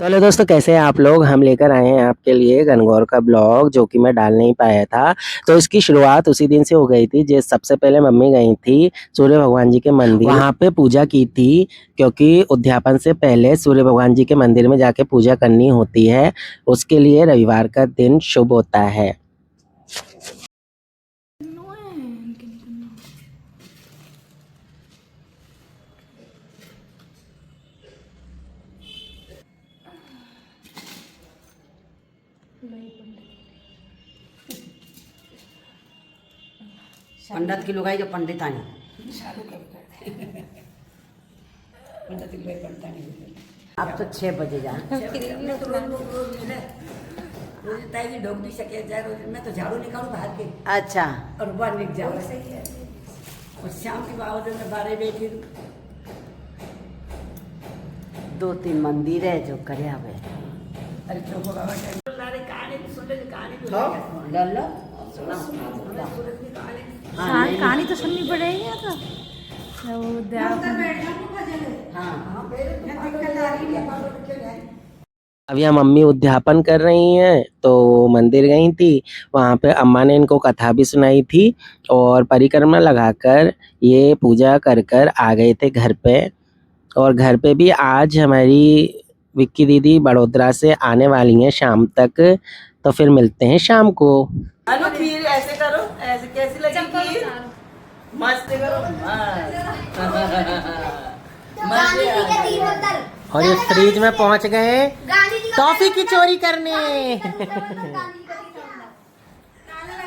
Hello दोस्तों, कैसे हैं आप लोग। हम लेकर आए हैं आपके लिए गणगौर का ब्लॉग, जो कि मैं डाल नहीं पाया था। तो इसकी शुरुआत उसी दिन से हो गई थी जिस सबसे पहले मम्मी गई थी सूर्य भगवान जी के मंदिर, वहाँ पे पूजा की थी। क्योंकि उद्यापन से पहले सूर्य भगवान जी के मंदिर में जाके पूजा करनी होती है। उसके लिए रविवार का दिन शुभ होता है। पंडित की लुगाई जो पंडित आई अब तो 6 बजे जा मैं तो झाड़ू निकालू बाहर के। अच्छा और बाहर निकल जाओ और शाम की बावजूद में 12 बैठी 2-3 मंदिर है जो करे आवे। अरे चोको बाबा कहानी सुन ले कहानी कहानी तो सुननी पड़ेगी तो अब यहाँ मम्मी उद्यापन कर रही हैं, तो मंदिर गई थी। वहाँ पे अम्मा ने इनको कथा भी सुनाई थी और परिक्रमा लगाकर ये पूजा कर कर आ गए थे घर पे। और घर पे भी आज हमारी विक्की दीदी बड़ोदरा से आने वाली हैं शाम तक। तो फिर मिलते हैं शाम को। हेलो खीर ऐसे करो, ऐसे कैसी लगी खीर? मस्त करो और ये फ्रिज में पहुंच गए टॉफी की चोरी करने।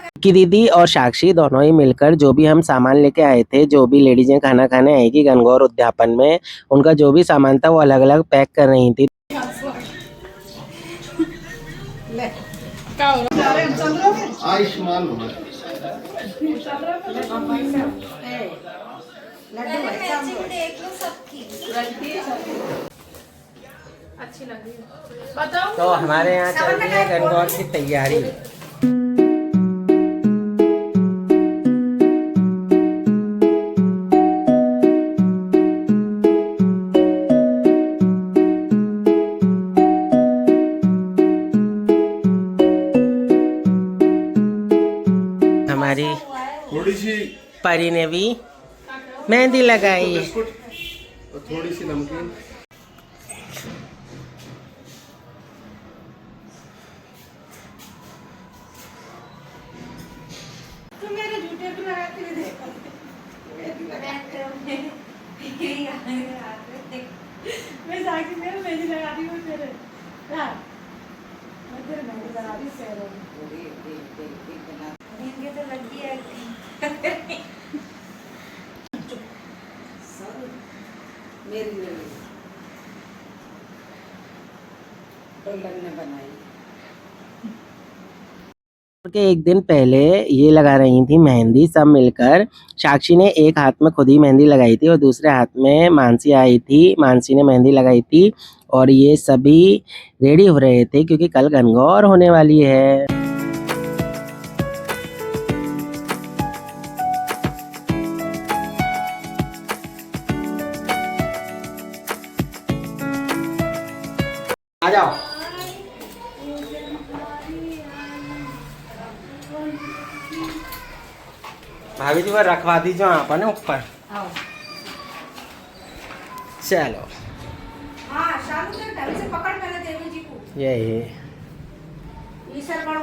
विक्की दीदी और साक्षी दोनों ही मिलकर जो भी हम सामान लेके आए थे, जो भी लेडीजें खाना खाने आएगी गणगौर उद्यापन में, उनका जो भी सामान था वो अलग अलग पैक कर रही थी। आयुष्मान अच्छी लग रही है। तो हमारे यहाँ चल रही है गणगौर की तैयारी। हमारी थोड़ी सी परी ने भी मेहंदी लगाई। बिस्कुट और थोड़ी सी नमकीन। मैं साक्षी में मेहंदी लगा दी हूँ तेरे। मैं तेरे मेहंदी लगा दी पैरों में। मेहंदी तो लगी है। मेरी ने बनाई के एक दिन पहले ये लगा रही थी मेहंदी सब मिलकर। साक्षी ने एक हाथ में खुद ही मेहंदी लगाई थी और दूसरे हाथ में मानसी आई थी, मानसी ने मेहंदी लगाई थी। और ये सभी रेडी हो रहे थे क्योंकि कल गणगौर होने वाली है। आ जाओ भाभी जी, वो रखवा दीजिए वहाँ पर ना ऊपर। चलो हाँ, शालू से ढंग से पकड़ मेरे देवी जी को। यही ईश्वर बड़ो।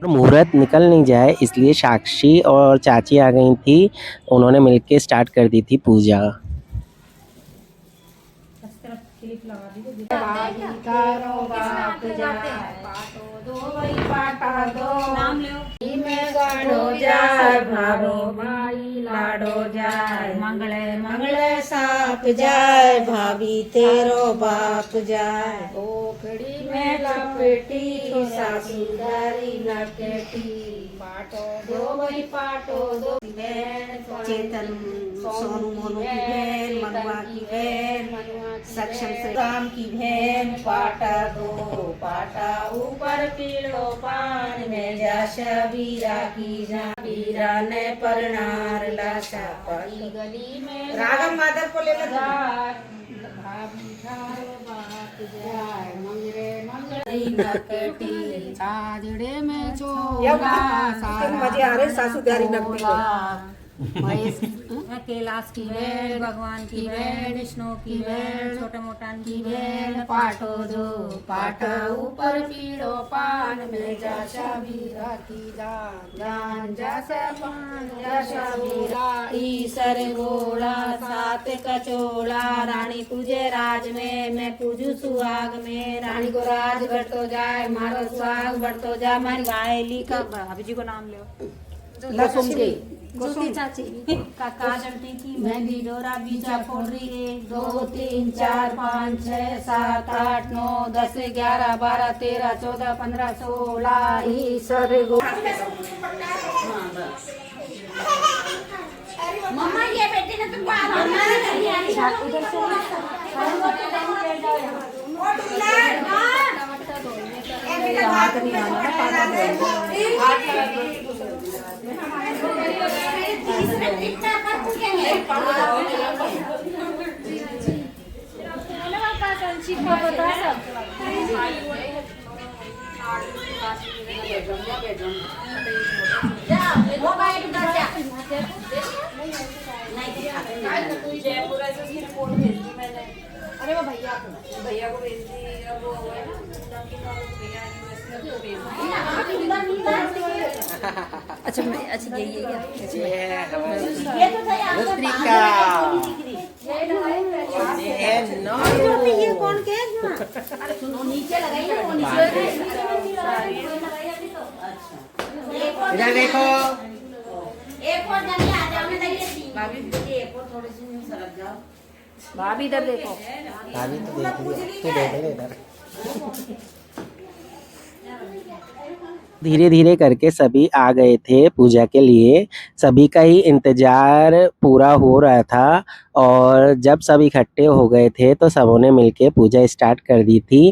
मुहूर्त निकल नहीं जाए इसलिए साक्षी और चाची आ गई थी। उन्होंने मिलके स्टार्ट कर दी थी पूजा। तारो बाप जाए पाटो दो भाई पाटा दो नाम लो में गाड़ो जाए भारो भाई लाडो जाए मंगले मंगले साप जाए भाभी तेरो बाप जाए ओखड़ी में लपेटी सासूदारी लपेटी पाटो दो भाई पाटो दो चेतन सोनू मोनू की बहन मनुआ की बहन सक्षम से राम की बहन पाटा दो पाटा ऊपर पीलो पान में जा शबीरा की जा बीरा ने परनार लाशा पड़ी गली में रागम माधव को ले भाभी थारो बाप जाए मंगरे मंगरे नकटी साजड़े में चोला सारा मजे आ रहे सासूदारी नकटी महेश कैलाश की बहन भगवान की बहन विष्णु की बहन छोटे मोटान की बहन पाटो दो पाटा ऊपर पीड़ो पान में जा शबीरा की जान जा पान जा शबीरा ईसर गोला सात कचोला रानी पूजे राज में मैं पूजू सुहाग में रानी को राज बढ़तो जाए मारो सुहाग बढ़तो जाए हमारी भाईली का भाभी जी को नाम लो लक्ष्मी गोती चाची काका जलती की मेहंदी डोरा बीजा फोड़ रही 1 2 3 4 5 6 7 8 9 10 11 12 13 14 15 16 ईसर गो मम्मा ये बेटी ने तुम उधर से हाथ नहीं आना अरे वो भैया को भेज दी वो है ना अच्छा अच्छा यही है क्या ये तो ये कौन के अरे सुनो नीचे लगाइए वो नीचे इधर देखो एक और जल्दी आ जाओ मैं लगी भाभी एक और थोड़ी सी सरक जाओ भाभी इधर देखो भाभी तो देख लिया तू देख ले इधर धीरे धीरे करके सभी आ गए थे पूजा के लिए। सभी का ही इंतजार पूरा हो रहा था और जब सब इकट्ठे हो गए थे तो सबों ने मिलके पूजा स्टार्ट कर दी थी।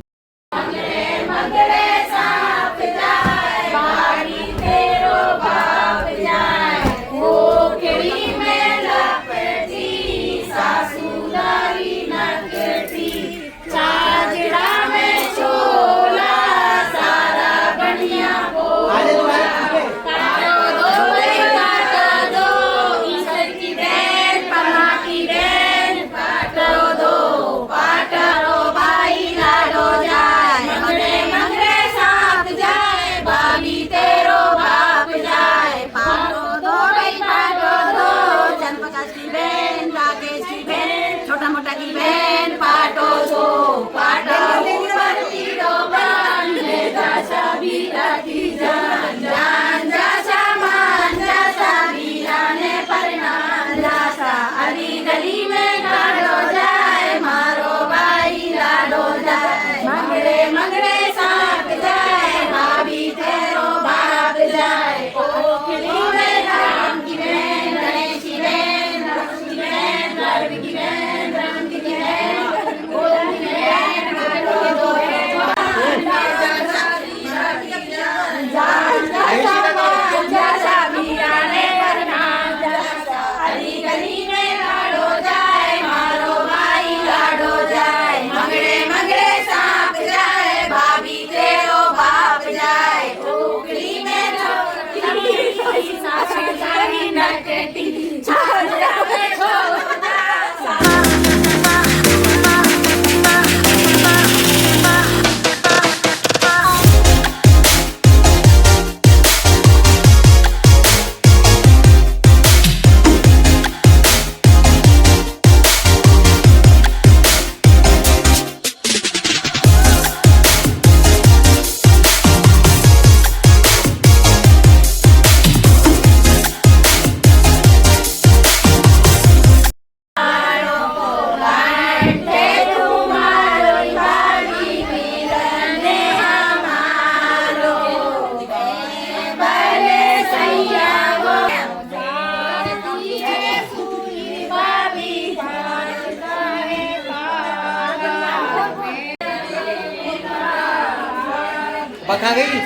पका गई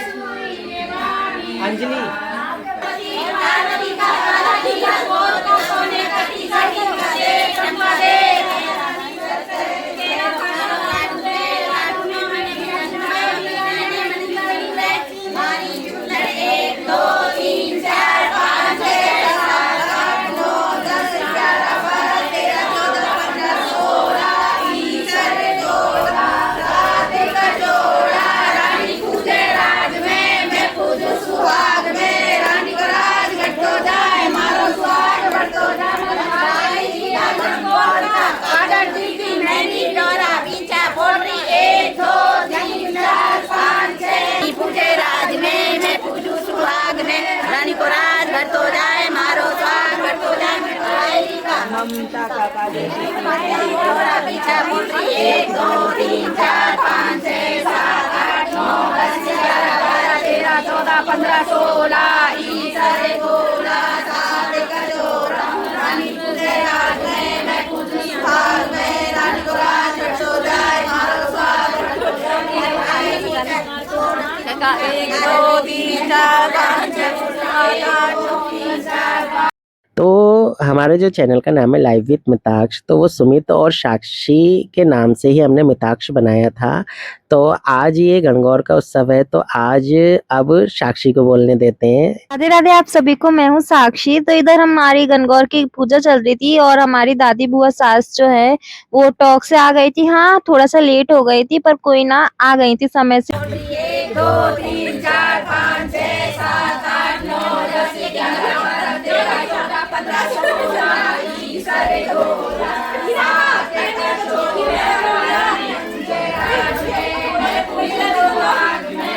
अंजलि। रानी को राज भर तो जाए मारो स्वाद भर तो जाए ममता का पीछा पुत्री 1 2 3 4 5 6 7 8 9 10 11 12 13 14 15 16 ईसरे गोला साथ का जोड़ा रानी तुझे राज में मैं पूजू सुहाग में रानी को राज भर तो जाए मारो स्वाद भर तो जाए 1 2 3 4 5 6 7 8 9 10 11 तो हमारे जो चैनल का नाम है लाइव विद मिताक्ष, तो वो सुमित और साक्षी के नाम से ही हमने मिताक्ष बनाया था। तो आज ये गणगौर का उत्सव है, तो आज अब साक्षी को बोलने देते हैं। राधे राधे आप सभी को, मैं हूँ साक्षी। तो इधर हमारी गणगौर की पूजा चल रही थी और हमारी दादी बुआ सास जो है वो टॉक से आ गई थी। हाँ, थोड़ा सा लेट हो गई थी पर कोई ना, आ गई थी समय से। 1 2 3 4 5 6 7 8 9 10 11 12 13 14 15 16 ईसरे गोला साथ का जोड़ा रानी तुझे राज में मैं पूजू सुहाग में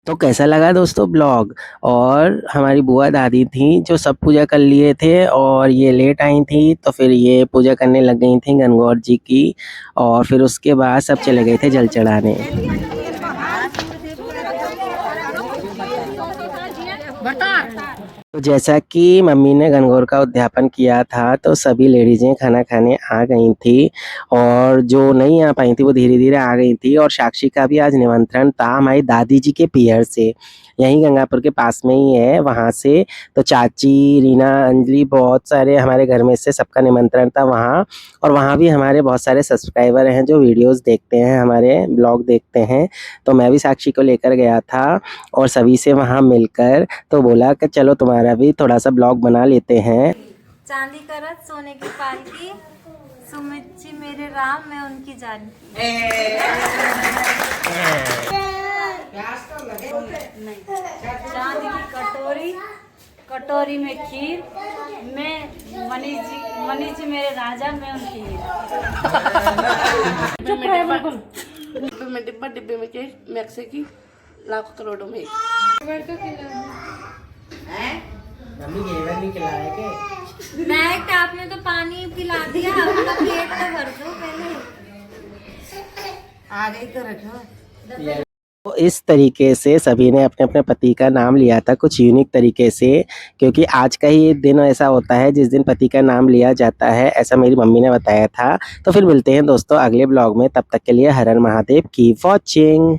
तो कैसा लगा दोस्तों ब्लॉग। और हमारी बुआ दादी थी जो सब पूजा कर लिए थे और ये लेट आई थी, तो फिर ये पूजा करने लग गई थी गणगौर जी की। और फिर उसके बाद सब चले गए थे जल चढ़ाने। तो जैसा कि मम्मी ने गणगौर का उद्यापन किया था, तो सभी लेडीजें खाना खाने आ गई थी और जो नहीं आ पाई थी वो धीरे धीरे आ गई थी। और साक्षी का भी आज निमंत्रण था हमारी दादी जी के पियर से, यहीं गंगापुर के पास में ही है, वहाँ से। तो चाची, रीना, अंजलि, बहुत सारे हमारे घर में से सबका निमंत्रण था वहाँ। और वहाँ भी हमारे बहुत सारे सब्सक्राइबर हैं जो वीडियोस देखते हैं, हमारे ब्लॉग देखते हैं। तो मैं भी साक्षी को लेकर गया था और सभी से वहाँ मिलकर तो बोला कि चलो तुम्हारा भी थोड़ा सा ब्लॉग बना लेते हैं। चांदी का रथ सोने की पालकी, सुमित जी मेरे राम, मैं उनकी जानकी। चांदी की कटोरी, कटोरी में खीर, मैं मनीष जी मेरे राजा, मैं उनकी डिब्बे में डिब्बा, डिब्बे में केक, मैक्से की लाखों करोड़ों में डायरेक्ट आपने तो पानी पिला दिया, अपना प्लेट तो भर दो पहले। आगे तो रखो। तो इस तरीके से सभी ने अपने अपने पति का नाम लिया था, कुछ यूनिक तरीके से, क्योंकि आज का ही दिन ऐसा होता है जिस दिन पति का नाम लिया जाता है, ऐसा मेरी मम्मी ने बताया था। तो फिर मिलते हैं दोस्तों अगले ब्लॉग में, तब तक के लिए हर हर महादेव, कीप वॉचिंग।